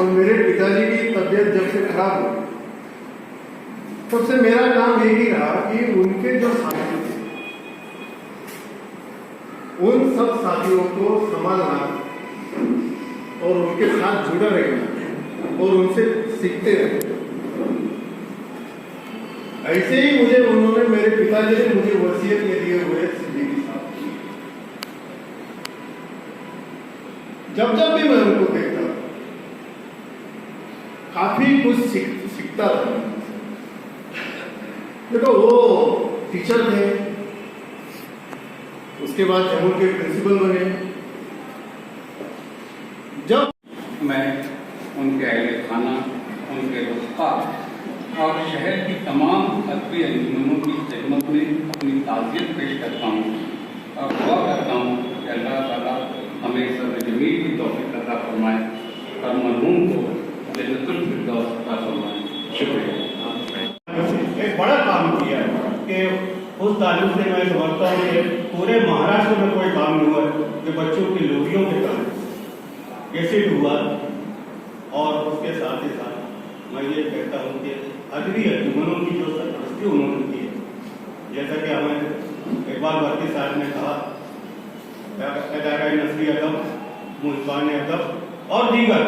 اور میرے پتا جی کی طبیعت جب سے خراب ہوئی تب سے میرا کام یہی رہا کہ ان کے جو ساتھی تھے ان سب ساتھیوں کو سنبھالنا اور ان کے ساتھ جڑا رہنا اور ان سے سیکھتے رہنا. ایسے ہی مجھے انہوں نے میرے پتا جی نے مجھے وصیت کے دیے ہوئے صدیقی صاحب, جب جب بھی میں ان کو دیکھتا کافی کچھ سیکھتا تھا. دیکھو وہ ٹیچر تھے, اس کے بعد جموں کے پرنسپل بنے. جب میں ان کے اہل خانہ, ان کے رفقا اور شہر کی تمام ادبی انجمنوں کی خدمت میں اپنی تعزیت پیش کرتا ہوں اور دعا کرتا ہوں کہ اللہ تعالیٰ ہمیں صبر جمیل کی توفیق عطا فرمائے اور مرحوم کو جنت الفردوس عطا فرمائے. شکریہ. ایک بڑا کام کیا ہے کہ اس تعلق سے میں سمجھتا ہوں کہ پورے مہاراشٹر میں کوئی کام نہیں ہوا کہ بچوں کی لوریوں کے کام کیسے ہوا. اور اس کے ساتھ ہی ساتھ میں یہ کہتا ہوں کہ ادبی انجمنوں کی جو سرپرستی انہوں نے کی ہے, جیسا کہ ہمیں اقبال برقی صاحب نے کہا, اداکاری نثری ادب, ملتان ادب اور دیگر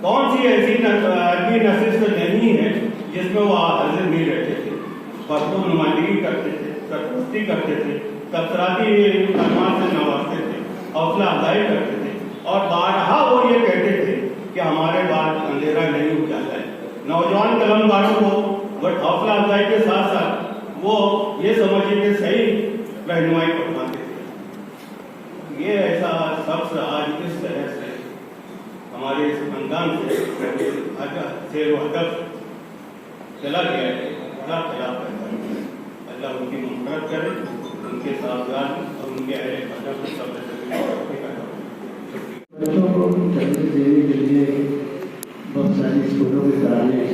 کون سی ایسی ادبی نشست نہیں ہے جس میں وہ حاضر نہیں رہتے تھے, پرتو نمائندگی کرتے تھے, سرپرستی کرتے تھے, تبصراتی کلمات سے نوازتے تھے, حوصلہ افزائی کرتے تھے اور بارہا وہ یہ کہتے تھے کہ ہمارے بعد اندھیرا نہیں ہو جاتا ہے. نوجوان قلمکاروں کو حوصلہ افزائی کے ساتھ ساتھ وہ یہ سمجھے کہ صحیح رہنمائی فرماتے تھے. یہ ایسا شخص آج اس طرح سے ہمارے اس خاندان سے سیر و ہدف چلا گیا ہے, بڑا خلاف کرتا ہے. اللہ ان کی مغفرت کرے, ان کے ساتھیان اور ان کے اہل خانہ کو سب بچوں کو تربیت دینے کے لیے بہت ساری اسکولوں میں کرانے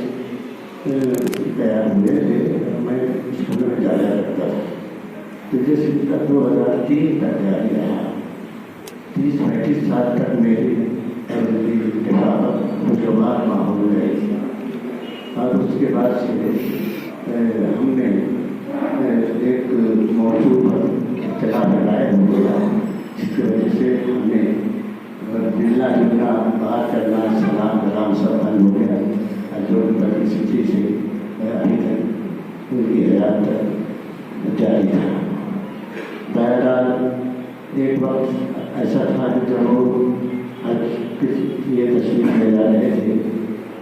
تیار ہوئے تھے. میں اسکولوں میں جایا کرتا تھا. تو جیسے 2003 تک جاری رہا, 30-35 سال تک میری خوشگوار ماحول رہی تھی. اور اس کے بعد سے ہم نے ایک موضوع پر اختلاف لگائے ہوا, جس کی وجہ سے ہم نے ملنا جلنا, بات کرنا, سلام کلام سب بند ہو گیا. جو پرستھی سے ابھی تک ان کی حیات تک جاری تھا. بہرحال ایک وقت ایسا تھا کہ جب وہ یہ تشریف لے جا رہے تھے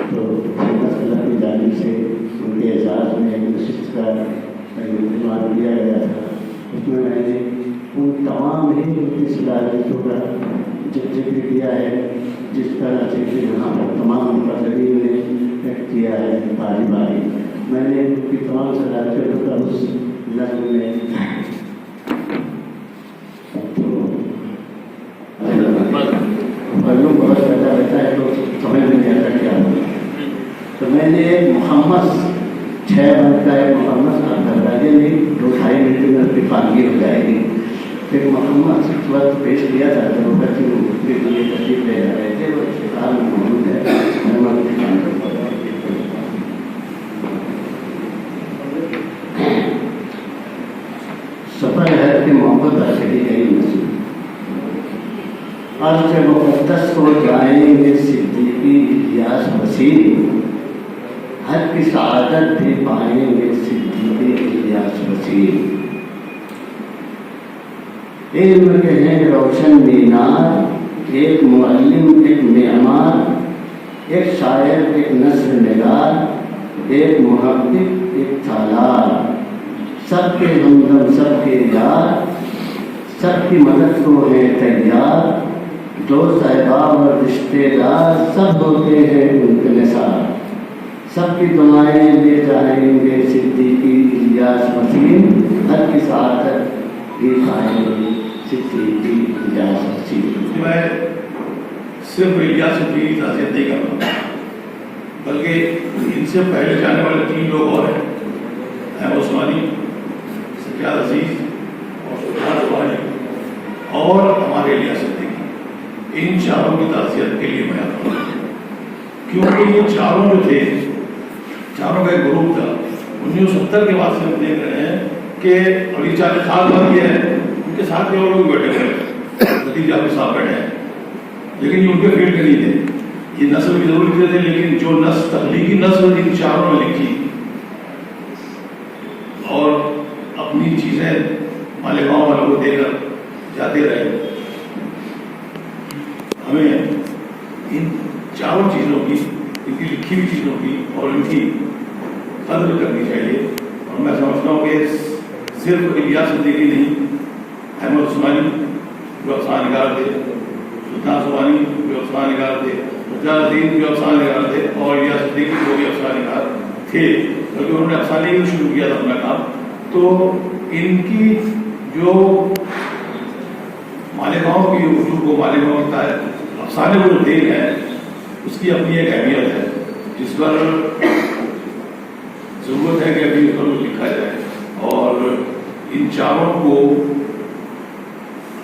تو مسئلہ کی جانب سے ان کے اعزاز میں نشست کا اہتمام کیا گیا تھا. اس میں میں نے ان تمام ہی ان کی صلاحیتوں کا ذکر کیا ہے جس طرح سے کہ یہاں پر تمام مقررین نے کیا ہے باری باری. میں نے ان کی تمام صلاحیتوں کا اس نظم میں معلوم بہت زیادہ رہتا ہے تو سمجھ میں نہیں آتا کیا ہوگا. تو میں نے محمد 6 منٹ کا ایک محمد دروازے میں 2-2.5 منٹ میں اپنی فارغی ہو جائے گی. ایک محمد وقت پیش کیا تھا تو وہ بچے کے لیے تشریف لے جا رہے تھے. وہ استقبال میں موجود ہے. سفر ہے کہ محبت عاشقی گئی مسجد عرش مقدس کو جائیں گے صدیقی الیاس وسیع, ہر کی سعادت بھی پائیں گے صدیقی الیاس وسیع. علم کے ہیں روشن مینار, ایک معلم ایک معمار, ایک شاعر ایک نثر نگار, ایک محقق ایک سالار. سب کے ہمدم سب کے یار, سب کی مدد کو ہے تیار. دوست احباب اور رشتے دار سب ہوتے ہیں ان کے نثار. سب کی دعائیں لے جائیں گے صدیقی الیاس وسیع, ہر کی سعادت بھی پائیں گے صدیقی الیاس وسیع. میں صرف الیاس کی تعزیت نہیں کر رہا ہوں, بلکہ ان سے پہلے جانے والے 3 لوگ اور ہیں, احمد عثمانی, سجاد عزیز اور سلطان فاضل اور ہمارے الیاس صدیقی. ان چاروں کی تعزیت کے لیے میں آتا ہوں क्योंकि ये चारों जो थे, चारों का एक ग्रुप था। 1970 के बाद से हम देख रहे हैं कि अभी 40 साल बाद ये है, उनके साथ के और लोग बैठे हुए हैं, भतीजा के साथ बैठे हैं, लेकिन ये उनके फील्ड के नहीं थे। ये नस्ल भी जरूर लिखे थे, लेकिन जो नस्ल तख्लीकी नस्ल इन चारों ने लिखी और अपनी चीजें मालेगांव वालों को देकर जाते रहे, हमें इन चारों चीज़ों की, इनकी लिखी हुई चीज़ों की और इनकी कदर करनी चाहिए। और मैं समझता हूँ कि सिर्फ इलियास सिद्दीकी नहीं, अहमद उस्मानी जो अफसानगार थे, सुल्तान सुबानी जो अफसानगार थे, मुजाहिदीन जो अफसानगार थे, और इलियास सिद्दीकी जो भी अफसानगार थे, क्योंकि उन्होंने अफसाने ही शुरू किया था अपना काम। तो इनकी जो मालेगांव की उर्दू को, मालेगांव की अफसाने को जो देन है, उसकी अपनी एक अहमियत है, जिस पर जरूरत है कि अभी उस पर लिखा जाए। और इन चारों को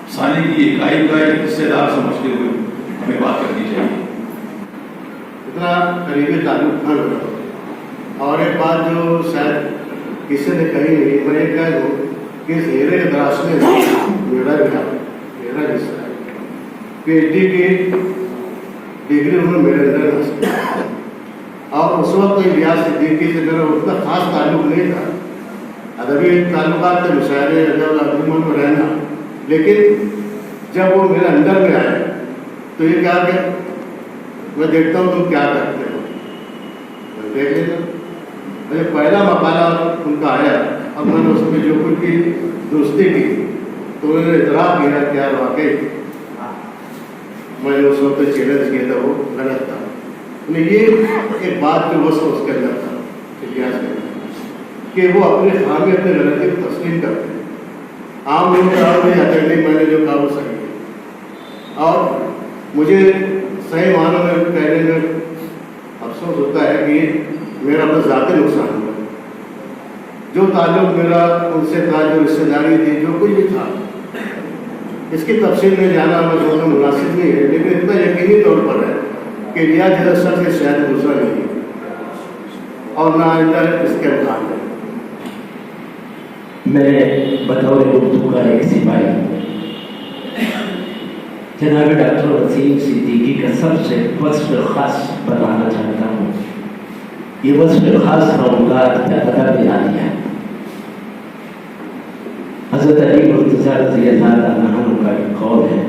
अफसाने की इकाई का एक हिस्सेदार समझते हुए हमें बात करनी चाहिए। इतना करीबी ताल्लुक था। और एक बात जो शायद किसी ने कही नहीं, मैं ये कह दूँ कि घेरे दराज में मेरा हिस्सा है। PhD की डिग्री उन्होंने मेरे अंदर हासिल की। और उस वक्त इलियास सिद्दीकी से मेरा उतना खास ताल्लुक नहीं था, अदबी ताल्लुकात थे, मुशायरे अदब में रहना। लेकिन जब वो मेरे अंदर में आए तो ये कहा कि मैं देखता हूँ तुम क्या करते हो, मैं देख लेता। मुझे पहला मकाला उनका आया, अब मैंने उसमें जो कुछ की दोस्ती की तो उन्होंने इतराफ़ किया कि यार वाकई मैंने उस वक्त चैलेंज किया था, वो गलत था। उन्हें ये एक बात जो बस उसके अंदर था, इतिहास के अंदर, कि वो अपने खामी, अपने गलती को तस्लीम करते हैं। आम लोग नहीं आते, नहीं मैंने जो कहा वो सही है। और मुझे सही मानों में कहने में अफसोस होता है कि मेरा बस ज़ाती नुकसान हुआ। जो ताल्लुक मेरा उनसे था, जो रिश्तेदारी थी, जो कुछ भी था, इसकी तफसील में जाना मैं सोचना मुनासिब नहीं है। लेकिन इतना यकीनी तौर पर है कि रियाज जैसा शख्स शायद दूसरा नहीं है और ना आइंदा इसके अवकाश है। मैं बतौर उर्दू का एक सिपाही जनाब डॉक्टर वसीम सिद्दीकी का सबसे वस्फ़ ख़ास बताना चाहता हूँ। ये वस्फ़ ख़ास औकात का अदब आलिया है। हज़रत अली मुर्तज़ा रज़ियल्लाहु अन्हु का एक कौल है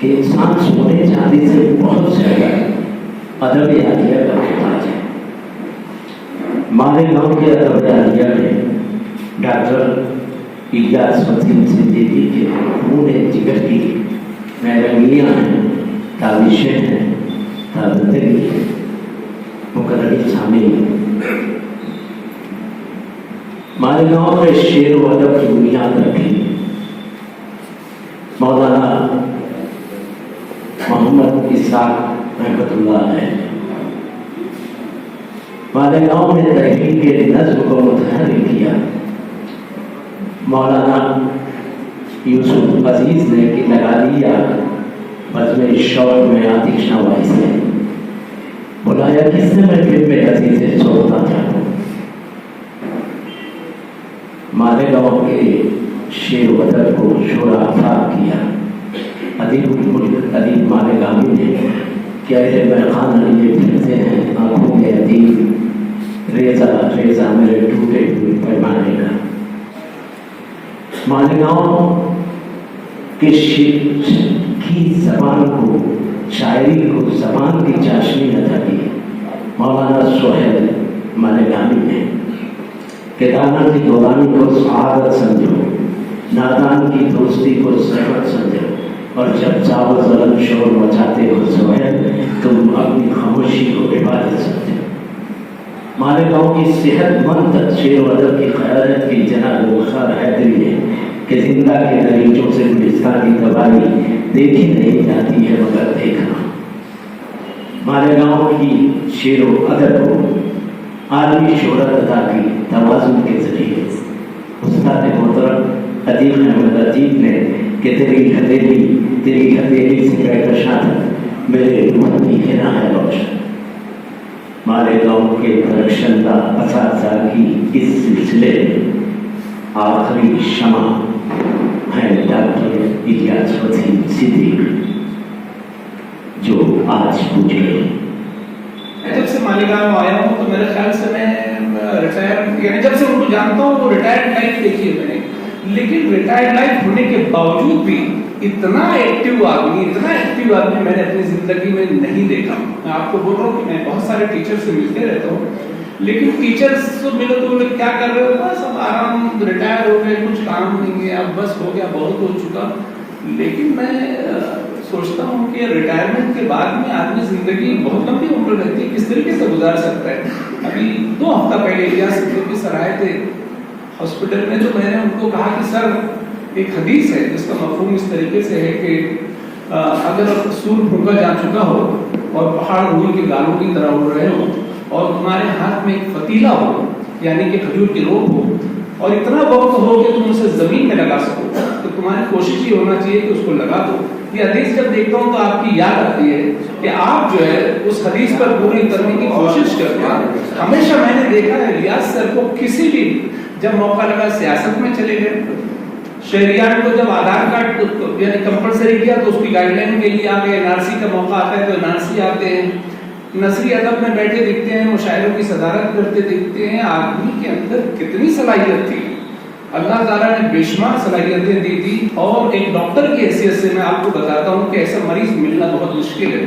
कि इंसान सोने चांदी से बहुत ज़्यादा अदब आलिया का मोहताज है। मालेगांव के अदब आलिया में डॉक्टर इलियास वसीम सिद्दीकी के खूने जिगर की महरंगियाँ हैं, ताबिशें हैं, ताबतगी है, मुकर्ररी शामिल है। मालेगांव में शेर व अदब की बुनियाद रखी मौलाना मोहम्मद इसाक रहमतुल्लाह है। मालेगांव में तहरीक के नज़्म को मुतहर्रिक किया मौलाना यूसुफ अजीज ने कि लगा दिया बज़्म शौक़ में आतिश नवाई से बुलाया किसने महफिल में अजीज से सोता था। मालेगांव के शेर वदर को शोरा अफाक किया अदीब मालेगांवी ने क्या मैखान लिए फिरते हैं आँखों के अदीब रेजा रेजा मेरे टूटे हुए पैमाने का। मालेगांव के की जबान को, शायरी को जबान की चाशनी अदा की मौलाना सोहेल मालेगांवी ने कि दाना की गुलामी को सआदत समझो, नादान की दोस्ती को ज़रूरत समझो, और जब चावल ज़लन शोर मचाते हो सोहेल तुम अपनी खामोशी को इबादत समझो। मालेगांव की सेहतमंद शेर व अदब की क़यादत की जनाब बुखार हैदरी ने कि जिंदा के दरीचों से गुलिस्तान की तबाही देखी नहीं जाती है मगर देखना। मालेगांव की शेर व अदब को आलमी शोहरत अदा की तवाज़ुन के ज़रिए उस्ताद मोहतरम अदीब अहमद अदीब ने कि तेरी हथेली से कहकशां तक میرے وطنی ہیرا ہے روشن، مالیگاؤں کے درخشندہ اساتذہ کی اس سلسلے میں آخری شمع ہے ڈاکٹر الیاس وسیم صدیق، جو آج پوچھ گئے۔ میں جب سے مالیگاؤں آیا ہوں تو میرے خیال سے میں ریٹائر، یعنی جب سے ان کو جانتا ہوں وہ ریٹائرڈ لائف دیکھی ہے میں نے، لیکن ریٹائرڈ لائف ہونے کے باوجود بھی اتنا ایکٹیو آدمی میں نے اپنی زندگی میں نہیں دیکھا۔ میں آپ کو بول رہا ہوں کہ میں بہت سارے ٹیچر سے ملتے رہتا ہوں، لیکن ٹیچرز سے ملو تو وہ کیا کر رہے ہو، بس اب آرام، ریٹائر ہو گئے، کچھ کام نہیں ہے، اب بس ہو گیا، بہت ہو چکا۔ لیکن میں سوچتا ہوں کہ ریٹائرمنٹ کے بعد میں آدمی زندگی بہت لمبی عمر رہتی ہے، کس طریقے سے گزار سکتا ہے۔ ابھی 2 ہفتہ پہلے الیاس صدیقی سر آئے تھے ہاسپٹل میں، تو میں نے ان کو کہا کہ سر ایک حدیث ہے جس کا مفہوم اس طریقے سے ہے کہ اگر سور پھونکا جا چکا ہو اور پہاڑ روئی کے گالوں کی طرح اڑ رہے ہو اور تمہارے ہاتھ میں ایک فتیلہ ہو، یعنی کہ کھجور کی روپ ہو، اور اتنا وقت ہو کہ تم اسے زمین میں لگا سکو، تو تمہاری کوشش یہ ہونا چاہیے کہ اس کو لگا دو۔ یہ حدیث جب دیکھتا ہوں تو آپ کی یاد آتی ہے کہ آپ جو ہے اس حدیث پر پوری کرنے کی کوشش کرتے ہیں۔ ہمیشہ میں نے دیکھا ہے الیاس سر کو کسی بھی جب موقع لگا سیاست میں چلے گئے، شہریان کو جب آدھار کارڈ یعنی کمپلسری کیا تو اس کی گائیڈ لائن کے لیے آ گئے، NRC کا موقع آتا ہے تو NRC آتے ہیں، نثری ادب میں بیٹھے دکھتے ہیں، مشاعروں کی صدارت کرتے دکھتے ہیں۔ آدمی کے اندر کتنی صلاحیت تھی، اللہ تعالیٰ نے بے شمار صلاحیتیں دی تھی، اور ایک ڈاکٹر کی حیثیت سے میں آپ کو بتاتا ہوں کہ ایسا مریض ملنا بہت مشکل ہے۔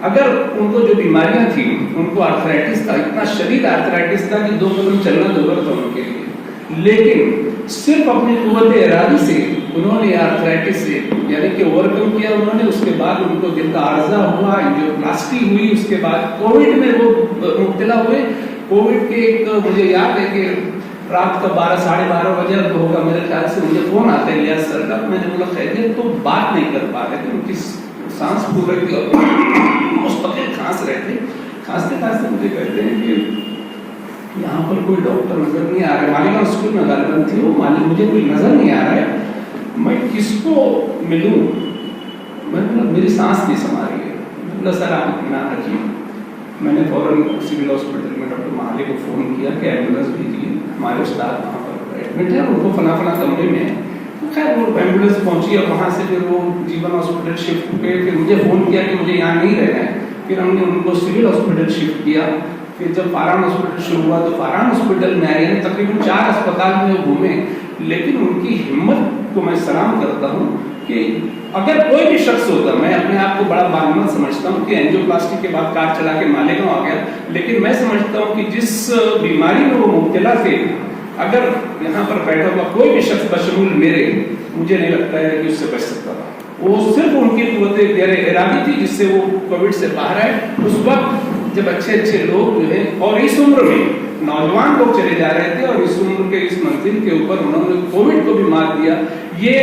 اگر ان کو جو بیماریاں تھیں، ان کو آرتھرائٹس تھا، اتنا شدید آرتھرائٹس تھا کہ 2 قدم چلنا ضرورت تھا ان کے لیے، لیکن صرف اپنی قوت ارادی سے انہوں نے آرتھرائٹس سے یعنی کہ اوورکم کیا انہوں نے۔ اس کے بعد ان کو دل کا عارضہ ہوا، انجیوپلاسٹی ہوئی، اس کے بعد کووڈ میں وہ مبتلا ہوئے۔ کووڈ کے ایک مجھے یاد ہے کہ رات کا 12 ساڑھے 12 بجے ہوگا میرے خیال سے، مجھے فون آتا ہے الیاس سر کا، میں نے بولا خیریت، تو بات نہیں کر پا رہے تھے، ان کی سانس پھول رہی تھی اور مستقل کھانس رہے تھے۔ کھانستے کھانستے مجھے کہتے ہیں کہ یہاں پر کوئی ڈاکٹر نظر نہیں آ رہا ہے، مالیگاؤں اسکول میں غالباً تھی وہ، مجھے کوئی نظر نہیں آ رہا ہے، میں کس کو ملوں؟ میں نے بولا میری سانس نہیں سما رہی ہے۔ میں نے بولا سر آپ اطمینان رکھیے۔ میں نے فوراً سول ہاسپٹل میں ڈاکٹر مہالے کو فون کیا کہ ایمبولینس بھیجیے، ہمارے استاد وہاں پر ایڈمٹ ہے، ان کو فلاں کمرے میں ہے۔ خیر وہ ایمبولینس پہنچی اور وہاں سے پھر وہ جیون ہاسپٹل شفٹ ہو گئے۔ پھر مجھے فون کیا کہ مجھے یہاں نہیں رہنا ہے، پھر ہم نے ان کو سول ہاسپٹل شفٹ کیا۔ پھر جب فاران ہاسپٹل شروع ہوا تو فاران ہاسپٹل میں آئے، یعنی تقریباً 4 اسپتال میں گھومے، لیکن ان کی ہمت کو میں سلام کرتا ہوں کہ اگر کوئی بھی شخص ہوتا، میں اپنے آپ کو بڑا باہمت سمجھتا ہوں کہ اینجیوپلاسٹی کے بعد کار چلا کے مالیگاؤں آ گیا، لیکن میں سمجھتا ہوں کہ جس بیماری میں وہ مبتلا تھے، اگر یہاں پر بیٹھا ہوا کوئی بھی شخص بشمول میرے، مجھے نہیں لگتا ہے کہ اس سے بچ سکتا تھا۔ وہ صرف ان کی قوت ارادی تھی جس سے وہ کووڈ سے باہر آئے۔ اس وقت جب اچھے لوگ جو ہے، اور اس عمر میں نوجوان لوگ چلے جا رہے تھے، اور اس عمر کے اس منزل کے اوپر انہوں نے کووڈ کو بھی مار دیا۔ یہ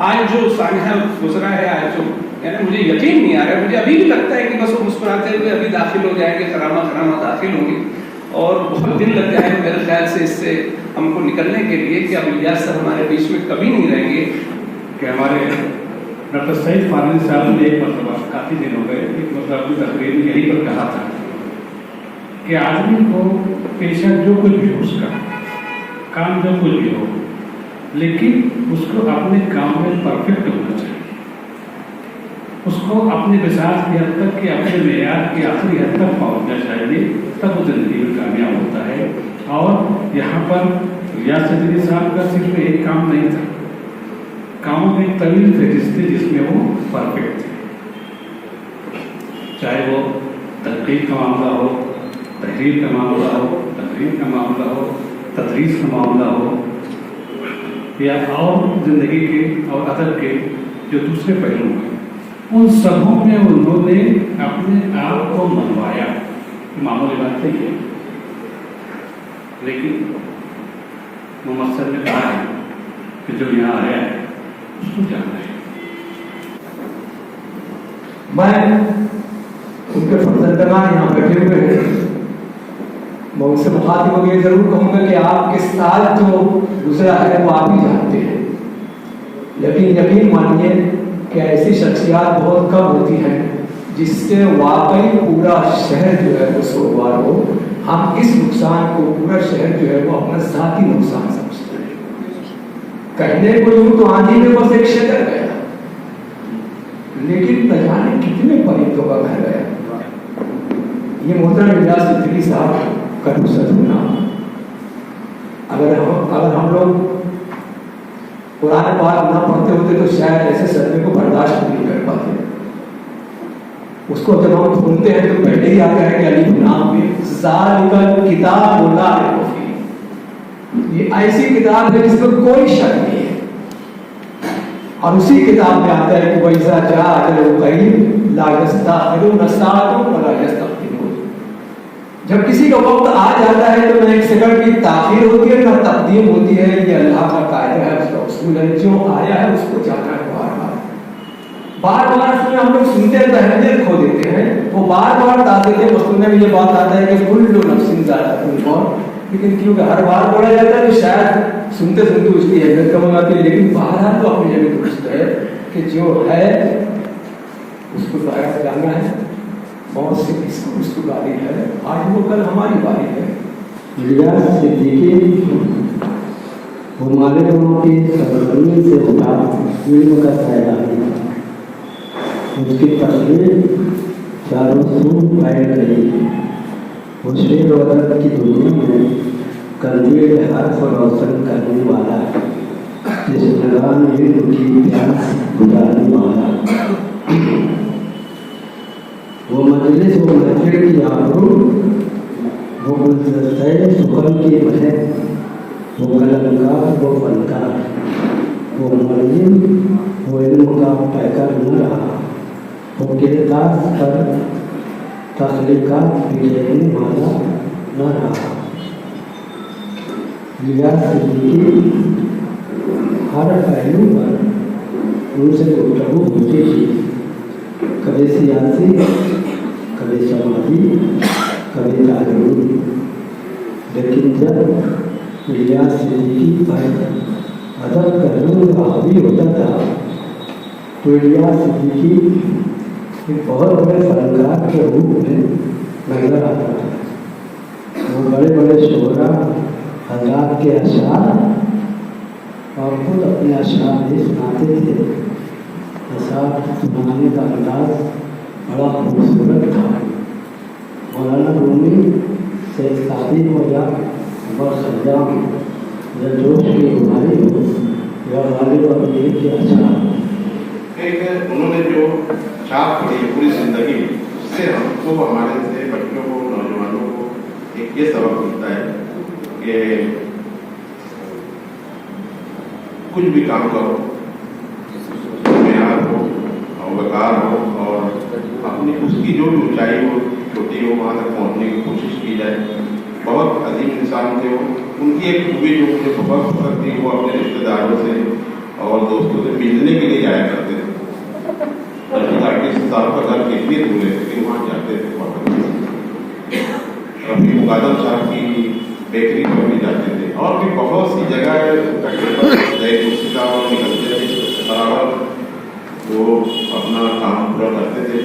آج جو سانحہ گزرا ہے، آج جو یعنی مجھے یقین نہیں آ رہا ہے، مجھے ابھی بھی لگتا ہے کہ بس وہ مسکراتے ہوئے ابھی داخل ہو جائیں گے، خرامہ داخل ہوں گے، اور بہت دن لگ جائے گا میرے خیال سے اس سے ہم کو نکلنے کے لیے کہ اب الیاس سر ہمارے بیچ میں کبھی نہیں رہیں گے۔ کہ ہمارے ڈاکٹر سعید فارنی صاحب نے ایک مرتبہ کافی دن ہو گئے، ایک مرتبہ اپنی تقریر میں یہی پر کہا تھا کہ آدمی کو پیشہ جو کچھ بھی ہو، اس کا کام جو کچھ بھی ہو، لیکن اس کو اپنے کام میں پرفیکٹ ہونا چاہیے، اس کو اپنے بساط کی حد تک کہ اپنے معیار کی آخری حد تک پہنچنا چاہیے، تب وہ زندگی میں کامیاب ہوتا ہے۔ اور یہاں پر الیاس صدیقی صاحب کا صرف ایک کام نہیں تھا، کاموں میں ایک طویل فہرست تھی جس میں وہ پرفیکٹ تھے، چاہے وہ تحقیق کا معاملہ ہو، تحریر کا معاملہ ہو، تقریر کا معاملہ ہو، تدریس کا معاملہ ہو، یا اور زندگی کے اور ادب کے جو دوسرے پہلو ہیں، ان سبوں میں انہوں نے اپنے آپ کو منوایا۔ معمولی بات نہیں ہے، لیکن محمد صاحب نے کہا ہے کہ جو یہاں آیا ہے اس کو جاننا ہے۔ میں ان کے فرزندگان یہاں بیٹھے ہوئے ہیں، میں ان سے مخاطب ہو یہ ضرور کہوں گا کہ آپ کے سال جو گزرا ہے وہ آپ ہی جانتے ہیں، لیکن یقین مانیے کہ ایسی شخصیات بہت کم ہوتی ہیں जिससे वाकई पूरा शहर जो है वो सोगवार हो। हम इस नुकसान को पूरा शहर जो है वो अपना ज़ाती नुकसान समझते हैं। कहने को यूं तो आंधी में बस एक शजर गया, लेकिन न जाने कितने परिंदों का घर गया। ये मोहतरम इलियास सिद्दीकी साहब का नुसरत होना, अगर हम लोग कुरान पाक ना पढ़ते होते तो शायद ऐसे सदमे को बर्दाश्त नहीं कर पाते। उसको जब हम सुनते हैं तो पहले ही आता है कि अलीफ लाम मीम ज़ालिकल किताब ला रैब फीह, ये ऐसी किताब है जिसमें कोई शक नहीं है। और उसी किताब में आता है कि वैसा जा अजल करीब ला यस्तअखिरुन साअतन वला यस्तक़दिमून, जब किसी का वक्त आ जाता है तो न एक सेकंड की ताखीर होती है न तक़दीम होती है। ये अल्लाह का कायदा है, उसका उसूल है, जो आया है उसको जाना है। बार बार उसमें हम लोग सुनते हैं तो अहमियत खो देते हैं। वो बार बार डाल देते हैं, वस्तु में भी ये बात आता है कि कुल्लु नफ्सिन ज़ाइक़ातुल मौत, लेकिन क्योंकि हर बार बोला जाता है तो शायद सुनते सुनते उसकी अहमियत कम हो जाती है। लेकिन बहरहाल तो अपनी जगह दुरुस्त है कि जो है उसको जाया जाना है। बहुत से किसको उसको गाली है, आज वो कल हमारी बारी है। इलियास सिद्दीकी हमारे लोगों की सरगर्मी से उठा इल्म का सैलानी, उसकी तस्वीर चारों सूर फैल गई। वो शेर वदन की दुनिया में कंदील हर्फ रोशन करने वाला, जिस निगान इल्म की प्यास बुझाने वाला, वो मजलिस वो महफिल की आबरू, वो गुलदस्ते सुखन की महक, वो कलमकार वो फनकार, वो मरियम वो इल्म का पैकर न रहा, वो किरदार पर तख्लीकात बिखेरने वाला न रहा। इलियास सिद्दीकी हर पहलू पर उनसे गुफ्तगू होती थी, कभी सियासी, कभी समाजी, कभी तालीमी। लेकिन जब इलियास सिद्दीकी पर अदब का नूर हावी होता था तो इलियास सिद्दीकी एक बहुत बड़े फनकार के रूप में नजर आता था। वो बड़े बड़े शोरा हज़रात के अशार और खुद अपने अशार भी सुनाते थे। अशार सुनाने का अंदाज बड़ा खूबसूरत था। मौलाना रूमी से शादी हो या बसजाम या जोश की बीमारी हो या वालिद और अमीर के अशार, एक उन्होंने जो छाप पड़ी है पूरी जिंदगी, उससे हमको हमारे से बच्चों को नौजवानों को एक ये सबक मिलता है कि कुछ भी काम करो, मेहनत हो और वकार हो और अपनी उसकी जो भी ऊंचाई हो छोटी हो वहाँ तक पहुँचने की कोशिश की जाए। बहुत अजीम इंसान थे वो। उनकी एक खूबी जो मुझे बहुत पसंद थी, वो अपने रिश्तेदारों से और दोस्तों से मिलने के लिए जाया करते थे। आर्टिस्ट साहब का घर कितनी दूर है लेकिन वहाँ जाते थे। रफी मुकादम साहब की बेकरी पर भी जाते थे और भी बहुत सी जगह निकलते थे बराबर, वो अपना काम पूरा करते थे।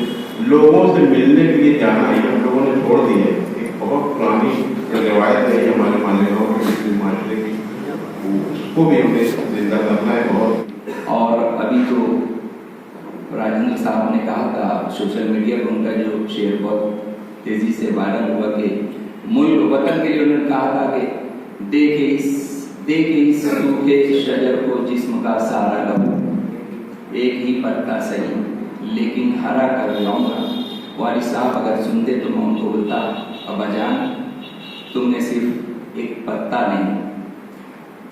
लोगों से मिलने के लिए जाना ही हम लोगों ने छोड़ दी है। एक बहुत पुरानी रिवायत है हमारे मालेगांव के माशरे की, उसको भी हमें जिंदा करना है बहुत। और अभी तो राजेंद्र साहब ने कहा था, सोशल मीडिया पर उनका जो शेयर बहुत तेजी से वायरल हुआ कि मुल्क वतन के लिए उन्होंने कहा था कि देखे इस सूखे शजर को जिस्म का सारा लहू, एक ही पत्ता सही लेकिन हरा कर लाऊंगा। वारिस साहब अगर सुनते तो मैं उनको बोलता, अब्बाजान तुमने सिर्फ एक पत्ता नहीं।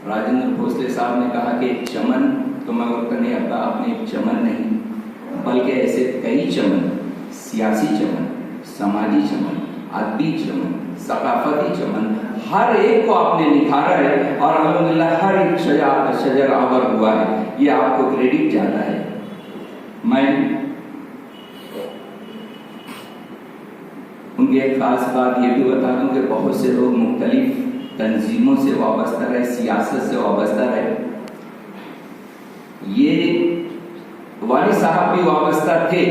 राजेंद्र भोसले साहब ने कहा कि चमन तो मैं बोलता नहीं, अब्बा आपने एक चमन नहीं बल्कि ऐसे कई चमन, सियासी चमन, समाजी चमन, अदबी चमन, सकाफती चमन, हर एक को आपने निखारा है और अल्हम्दुलिल्लाह हर एक शजर आवर हुआ है। ये आपको क्रेडिट जाता है। मैं उनकी एक खास बात ये भी बता दूं कि बहुत से लोग मुख्तलिफ तंजीमों से वाबस्ता रहे, सियासत से वाबस्ता रहे। ये वाली साहब भी वाबस्ता थे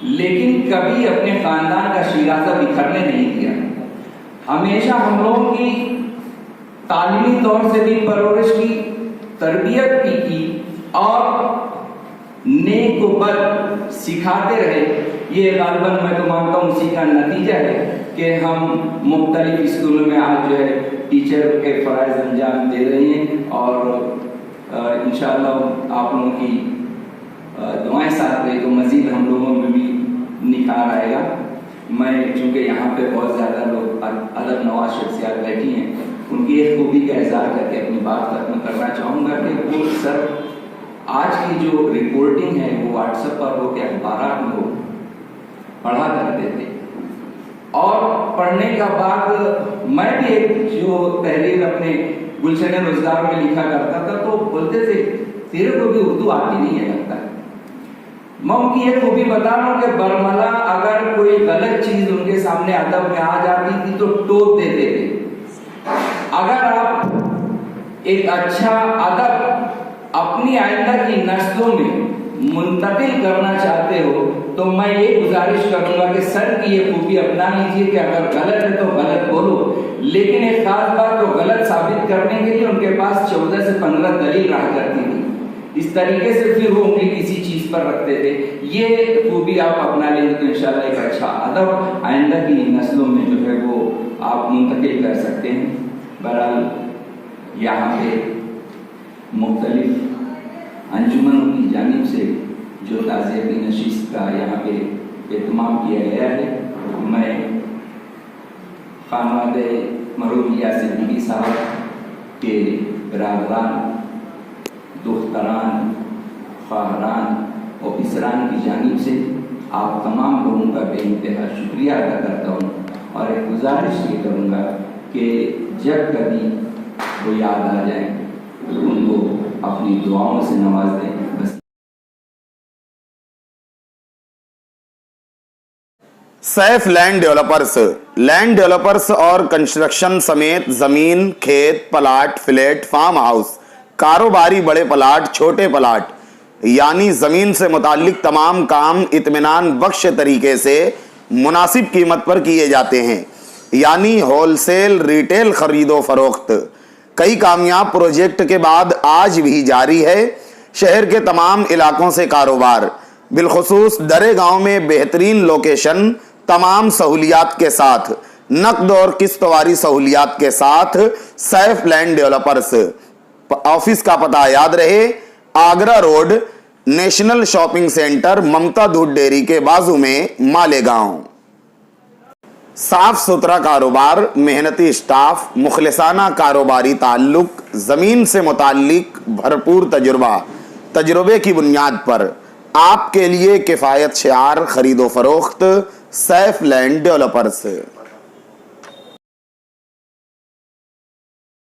लेकिन कभी अपने खानदान का शिराजा बिखरने नहीं दिया। हमेशा हम लोगों की तालीमी तौर से भी परवरिश की, तरबियत भी की और नेक बद सिखाते रहे। ये गालिबन मैं तो मानता हूँ उसी का नतीजा है कि हम मुख्तलिफ स्कूलों में आज जो है टीचर के फ़राइज़ अंजाम दे रहे हैं और इंशाअल्लाह आप लोगों की दुआएं साथ रहे तो मज़ीद हम लोगों में भी निखार आएगा। मैं चूँकि यहाँ पे बहुत ज़्यादा लोग अदब नवाज शख्सियात बैठी हैं, उनकी एक खूबी का इज़हार करके अपनी बात खत्म करना चाहूँगा कि वो सर आज की जो रिपोर्टिंग है वो व्हाट्सएप पर हो के अखबार में हो पढ़ा करते थे और पढ़ने का बाद मैं भी एक जो तहरीर अपने गुलशन रोजगार में लिखा करता था तो बोलते थे तेरे को भी उर्दू आती नहीं है लगता है। मैं उनकी एक खूबी बता रहा हूँ कि बरमला अगर कोई गलत चीज उनके सामने अदब में आ जाती थी तो टोक देते थे। अगर आप एक अच्छा अदब अपनी आइंदा की नस्लों में मुंतकिल करना चाहते हो तो मैं ये गुजारिश करूंगा कि सर की ये खूबी अपना लीजिए कि अगर गलत है तो गलत बोलो, लेकिन एक खास बात तो गलत साबित करने के लिए उनके पास 14 से 15 दलील रहा करती थी। इस तरीके से फिर वो उंगली किसी चीज पर रखते थे। ये खूबी आप अपना लेंगे तो इंशाल्लाह एक अच्छा अदब आइंदा की नस्लों में जो है वो आप मुंतकिल कर सकते हैं। बहरहाल यहाँ पे मुख्तलिफ अंजुमनों की जानिब से जो ताज़ियती नशीस का यहाँ पे एहतमाम किया गया है, मैं खानवादे मरहूम यासिर सिद्दीकी साहब के बरादरान, दोस्तरान, ख्वाहरान और इसरान की जानिब से आप तमाम लोगों का बेइंतहा शुक्रिया अदा करता हूँ और एक गुजारिश ये करूँगा कि जब कभी वो याद आ जाए तो उनको अपनी दुआओं से नवाज दें। बस सैफ लैंड डेवलपर्स और कंस्ट्रक्शन समेत जमीन, खेत, प्लाट, फ्लैट, फार्म हाउस, कारोबारी बड़े प्लाट, छोटे प्लाट यानी जमीन से मुताल्लिक तमाम काम इत्मीनान बख्श तरीके से मुनासिब कीमत पर किए जाते हैं, यानी होलसेल रिटेल खरीदो फरोख्त। कई कामयाब प्रोजेक्ट के बाद आज भी जारी है शहर के तमाम इलाकों से कारोबार। बिलखुसूस दरे गांव में बेहतरीन लोकेशन, तमाम सहूलियात के साथ, नकद और किस्तवारी सहूलियात के साथ सैफ लैंड डेवलपर्स। ऑफिस का पता याद रहे, Agra road, national shopping centre, Mamta दूध डेयरी के बाजू में, मालेगांव। साफ सुथरा कारोबार, मेहनती स्टाफ, मुखलिसाना कारोबारी ताल्लुक, जमीन से मुताल्लिक भरपूर तजुर्बे की बुनियाद पर आपके लिए किफायत शिआर खरीदो फरोख्त सैफ लैंड डेवलपर्स।